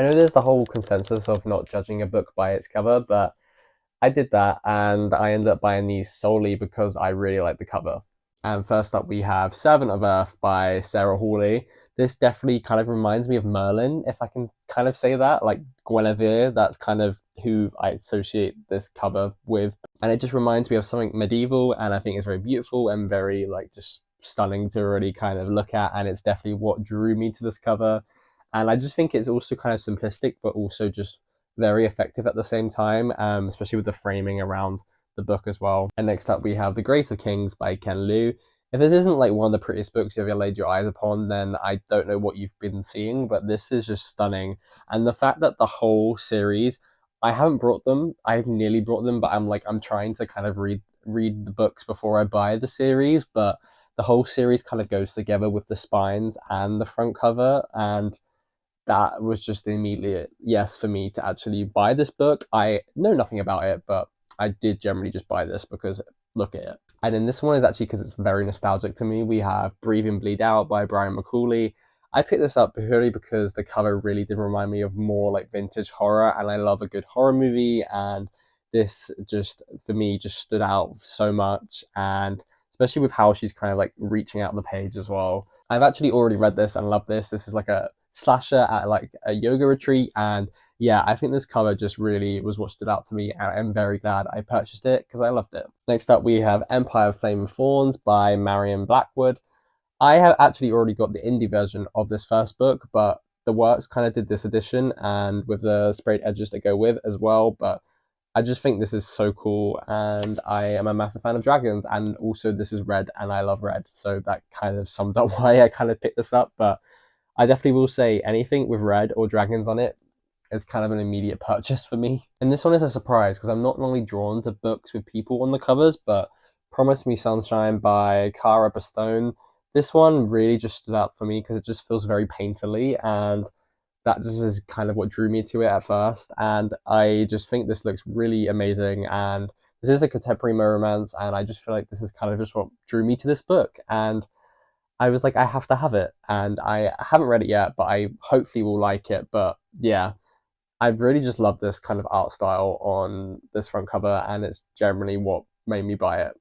I know there's the whole consensus of not judging a book by its cover, but I did that and I ended up buying these solely because I really like the cover. And first up, we have Servant of Earth by Sarah Hawley. This definitely kind of reminds me of Merlin, if I can kind of say that. Like Guinevere, that's kind of who I associate this cover with. And it just reminds me of something medieval, and I think it's very beautiful and very, like, just stunning to really kind of look at. And it's definitely what drew me to this cover. And I just think it's also kind of simplistic, but also just very effective at the same time, especially with the framing around the book as well. And next up, we have The Grace of Kings by Ken Liu. If this isn't like one of the prettiest books you've ever laid your eyes upon, then I don't know what you've been seeing, but this is just stunning. And the fact that the whole series, I haven't brought them, I've nearly brought them, but I'm trying to kind of read the books before I buy the series, but the whole series kind of goes together with the spines and the front cover, and that was just an immediate yes for me to actually buy this book. I know nothing about it, but I did generally just buy this because look at it. And then this one is actually because it's very nostalgic to me. We have Breathe and Bleed Out by Brian McCauley. I picked this up purely because the cover really did remind me of more like vintage horror, and I love a good horror movie. And this just, for me, just stood out so much. And especially with how she's kind of like reaching out the page as well. I've actually already read this and love this. This is like a slasher at like a yoga retreat, and yeah, I think this cover just really was what stood out to me, and I'm very glad I purchased it because I loved it. Next up, we have Empire of Flame and Thorns by Marion Blackwood. I have actually already got the indie version of this first book, but the Works kind of did this edition and with the sprayed edges that go with as well. But I just think this is so cool, and I am a massive fan of dragons, and also this is red, and I love red, so that kind of summed up why I kind of picked this up. But I definitely will say anything with red or dragons on it is kind of an immediate purchase for me. And this one is a surprise because I'm not normally drawn to books with people on the covers, but Promise Me Sunshine by Cara Bastone. This one really just stood out for me because it just feels very painterly, and that just is kind of what drew me to it at first. And I just think this looks really amazing. And this is a contemporary romance, and I just feel like this is kind of just what drew me to this book. And I was like, I have to have it. And I haven't read it yet, but I hopefully will like it. But yeah, I really just love this kind of art style on this front cover, and it's generally what made me buy it.